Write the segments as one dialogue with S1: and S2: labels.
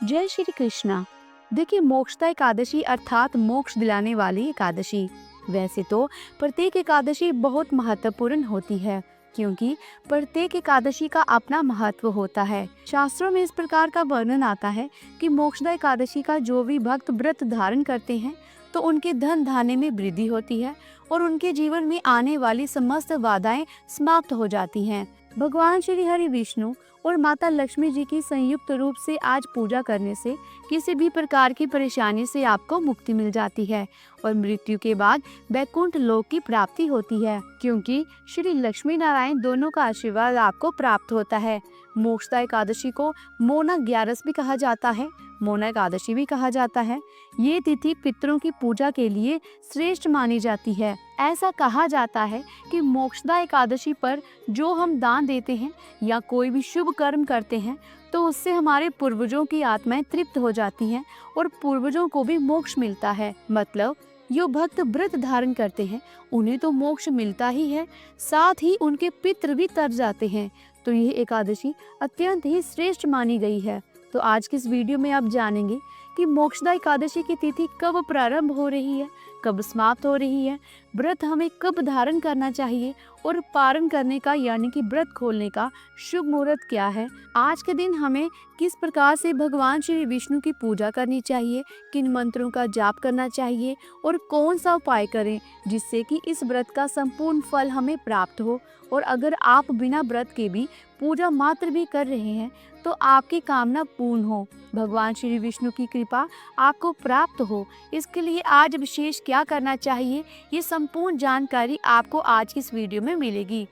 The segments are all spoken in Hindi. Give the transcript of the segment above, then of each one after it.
S1: जय श्री कृष्णा। देखिए, मोक्षदा एकादशी अर्थात मोक्ष दिलाने वाली एकादशी। वैसे तो प्रत्येक एकादशी बहुत महत्वपूर्ण होती है, क्योंकि प्रत्येक एकादशी का अपना महत्व होता है। शास्त्रों में इस प्रकार का वर्णन आता है कि मोक्षदा एकादशी का जो भी भक्त व्रत धारण करते हैं तो उनके धन धान्य में वृद्धि होती है और उनके जीवन में आने वाली समस्त बाधाएं समाप्त हो जाती हैं। भगवान श्री हरि विष्णु और माता लक्ष्मी जी की संयुक्त रूप से आज पूजा करने से किसी भी प्रकार की परेशानी से आपको मुक्ति मिल जाती है और मृत्यु के बाद वैकुंठ लोक की प्राप्ति होती है, क्योंकि श्री लक्ष्मी नारायण दोनों का आशीर्वाद आपको प्राप्त होता है। मोक्षदा एकादशी को मोना ग्यारस भी कहा जाता है, मोना एकादशी भी कहा जाता है। ये तिथि पितरों की पूजा के लिए श्रेष्ठ मानी जाती है। ऐसा कहा जाता है कि मोक्षदा एकादशी पर जो हम दान देते हैं या कोई भी शुभ कर्म करते हैं तो उससे हमारे पूर्वजों की आत्माएं तृप्त हो जाती हैं और पूर्वजों को भी मोक्ष मिलता है। मतलब जो भक्त व्रत धारण करते हैं उन्हें तो मोक्ष मिलता ही है, साथ ही उनके पितृ भी तर जाते हैं। तो यह एकादशी अत्यंत ही श्रेष्ठ मानी गई है। तो आज के इस वीडियो में आप जानेंगे कि मोक्षदा एकादशी की तिथि कब प्रारंभ हो रही है, कब समाप्त हो रही है, व्रत हमें कब धारण करना चाहिए और पारण करने का यानी कि व्रत खोलने का शुभ मुहूर्त क्या है। आज के दिन हमें किस प्रकार से भगवान श्री विष्णु की पूजा करनी चाहिए, किन मंत्रों का जाप करना चाहिए और कौन सा उपाय करें जिससे कि इस व्रत का संपूर्ण फल हमें प्राप्त हो। और अगर आप बिना व्रत के भी पूजा मात्र भी कर रहे हैं तो आपकी कामना पूर्ण हो, भगवान श्री विष्णु की कृपा आपको प्राप्त हो। इसके लिए आज विशेष क्या करना चाहिए, ये संपूर्ण जानकारी आपको आज की इस वीडियो में मिलेगी।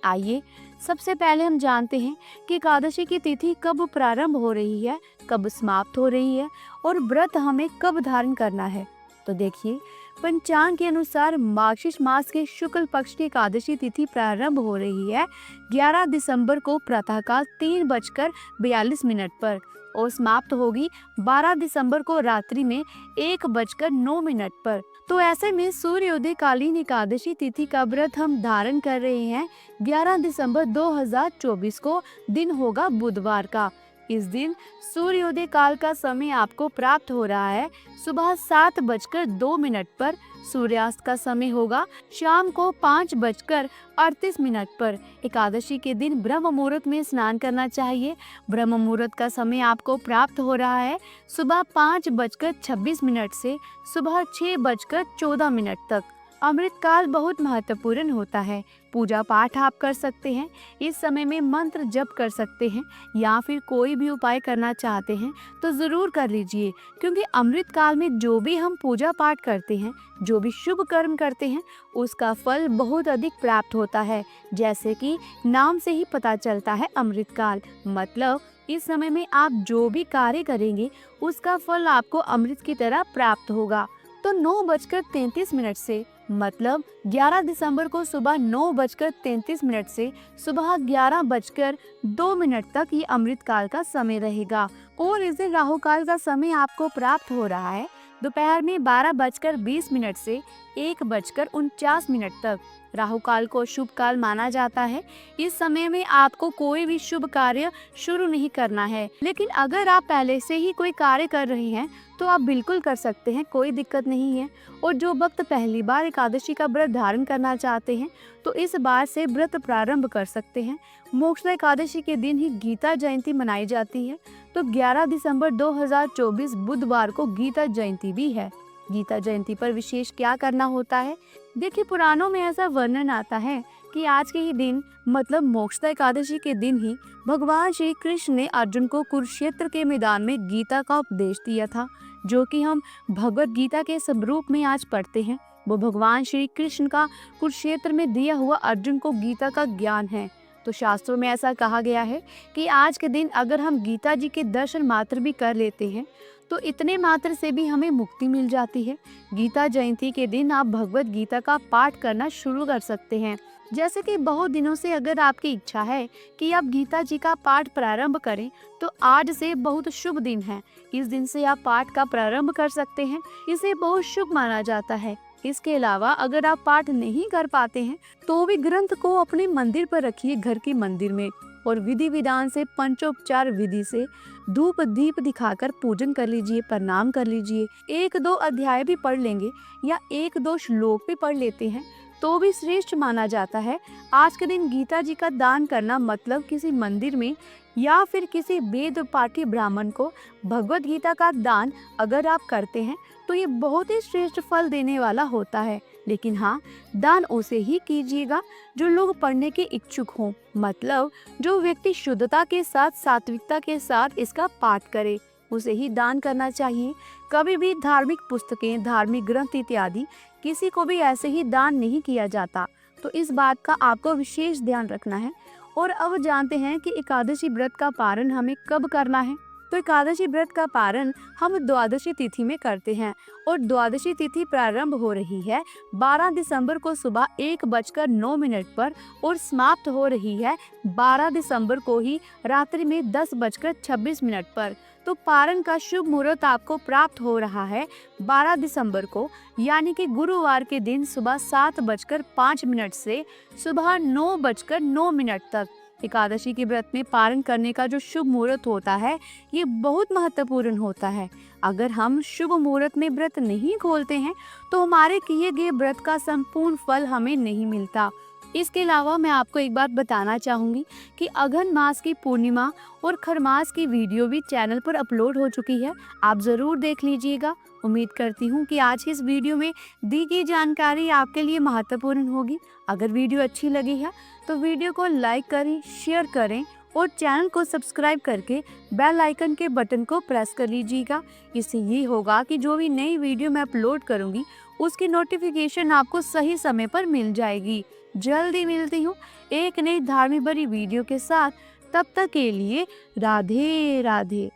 S1: आइए सबसे पहले हम जानते हैं कि एकादशी की तिथि कब प्रारंभ हो रही है, कब समाप्त हो रही है और व्रत हमें कब धारण करना है। तो देखिए, पंचांग के अनुसार मार्गशीर्ष मास के शुक्ल पक्ष की एकादशी तिथि प्रारंभ हो रही है 11 दिसंबर को प्रातःकाल 3:42 पर और समाप्त होगी 12 दिसंबर को रात्रि में 1:09 पर। तो ऐसे में सूर्योदय कालीन एकादशी तिथि का व्रत हम धारण कर रहे हैं 11 दिसंबर 2024 को। दिन होगा बुधवार का। इस दिन सूर्योदय काल का समय आपको प्राप्त हो रहा है सुबह 7:02 पर। सूर्यास्त का समय होगा शाम को 5:38 पर। एकादशी के दिन ब्रह्म मुहूर्त में स्नान करना चाहिए। ब्रह्म मुहूर्त का समय आपको प्राप्त हो रहा है सुबह 5:26 से सुबह 6:14 तक। अमृत काल बहुत महत्वपूर्ण होता है। पूजा पाठ आप कर सकते हैं, इस समय में मंत्र जप कर सकते हैं या फिर कोई भी उपाय करना चाहते हैं तो ज़रूर कर लीजिए, क्योंकि अमृत काल में जो भी हम पूजा पाठ करते हैं, जो भी शुभ कर्म करते हैं, उसका फल बहुत अधिक प्राप्त होता है। जैसे कि नाम से ही पता चलता है अमृत काल, मतलब इस समय में आप जो भी कार्य करेंगे उसका फल आपको अमृत की तरह प्राप्त होगा। तो 9:33 से मतलब 11 दिसंबर को सुबह 9:33 से सुबह 11:02 तक ये अमृत काल का समय रहेगा। और इस दिन राहु काल का समय आपको प्राप्त हो रहा है दोपहर में 12:20 से 1:49 तक। राहु काल को शुभ काल माना जाता है। इस समय में आपको कोई भी शुभ कार्य शुरू नहीं करना है, लेकिन अगर आप पहले से ही कोई कार्य कर रहे हैं तो आप बिल्कुल कर सकते हैं, कोई दिक्कत नहीं है। और जो भक्त पहली बार एकादशी का व्रत धारण करना चाहते हैं तो इस बार से व्रत प्रारंभ कर सकते हैं। मोक्षदा एकादशी के दिन ही गीता जयंती मनाई जाती है, तो 11 दिसंबर 2024 बुधवार को गीता जयंती भी है। गीता जयंती पर विशेष क्या करना होता है, देखिए, पुराणों में ऐसा वर्णन आता है कि आज के ही दिन मतलब मोक्षदा एकादशी के दिन ही भगवान श्री कृष्ण ने अर्जुन को कुरुक्षेत्र के मैदान में गीता का उपदेश दिया था, जो कि हम भगवत गीता के स्वरूप में आज पढ़ते हैं। वो भगवान श्री कृष्ण का कुरुक्षेत्र में दिया हुआ अर्जुन को गीता का ज्ञान है। तो शास्त्रों में ऐसा कहा गया है कि आज के दिन अगर हम गीता जी के दर्शन मात्र भी कर लेते हैं तो इतने मात्र से भी हमें मुक्ति मिल जाती है। गीता जयंती के दिन आप भगवत गीता का पाठ करना शुरू कर सकते हैं। जैसे कि बहुत दिनों से अगर आपकी इच्छा है कि आप गीता जी का पाठ प्रारंभ करें तो आज से बहुत शुभ दिन है। इस दिन से आप पाठ का प्रारंभ कर सकते हैं, इसे बहुत शुभ माना जाता है। इसके अलावा अगर आप पाठ नहीं कर पाते हैं तो भी ग्रंथ को अपने मंदिर पर रखिए, घर के मंदिर में। और विधि विधान से पंचोपचार विधि से धूप दीप दिखाकर पूजन कर लीजिए, प्रणाम कर लीजिए। 1-2 अध्याय भी पढ़ लेंगे या 1-2 श्लोक भी पढ़ लेते हैं तो भी श्रेष्ठ माना जाता है। आज के दिन गीता जी का दान करना मतलब किसी मंदिर में या फिर किसी वेद पाठी ब्राह्मण को भगवत गीता का दान अगर आप करते हैं तो ये बहुत ही श्रेष्ठ फल देने वाला होता है। लेकिन हाँ, दान उसे ही कीजिएगा जो लोग पढ़ने के इच्छुक हों, मतलब जो व्यक्ति शुद्धता के साथ सात्विकता के साथ इसका पाठ करे, उसे ही दान करना चाहिए। कभी भी धार्मिक पुस्तकें, धार्मिक ग्रंथ इत्यादि किसी को भी ऐसे ही दान नहीं किया जाता, तो इस बात का आपको विशेष ध्यान रखना है। और अब जानते हैं कि एकादशी व्रत का पारण हमें कब करना है। तो एकादशी व्रत का पारण हम द्वादशी तिथि में करते हैं और द्वादशी तिथि प्रारंभ हो रही है 12 दिसंबर को सुबह 1:09 पर और समाप्त हो रही है 12 दिसंबर को ही रात्रि में 10:26 पर। तो पारण का शुभ मुहूर्त आपको प्राप्त हो रहा है 12 दिसंबर को, यानी कि गुरुवार के दिन सुबह 7:05 से सुबह 9:09 तक। एकादशी के व्रत में पारण करने का जो शुभ मुहूर्त होता है ये बहुत महत्वपूर्ण होता है। अगर हम शुभ मुहूर्त में व्रत नहीं खोलते हैं तो हमारे किए गए व्रत का संपूर्ण फल हमें नहीं मिलता। इसके अलावा मैं आपको एक बात बताना चाहूँगी कि अघन मास की पूर्णिमा और खरमास की वीडियो भी चैनल पर अपलोड हो चुकी है, आप ज़रूर देख लीजिएगा। उम्मीद करती हूँ कि आज इस वीडियो में दी गई जानकारी आपके लिए महत्वपूर्ण होगी। अगर वीडियो अच्छी लगी है तो वीडियो को लाइक करें, शेयर करें और चैनल को सब्सक्राइब करके बेल आइकन के बटन को प्रेस कर लीजिएगा। इससे ये होगा कि जो भी नई वीडियो मैं अपलोड करूँगी उसकी नोटिफिकेशन आपको सही समय पर मिल जाएगी। जल्दी मिलती हूँ एक नई धार्मिक भरी वीडियो के साथ। तब तक के लिए राधे राधे।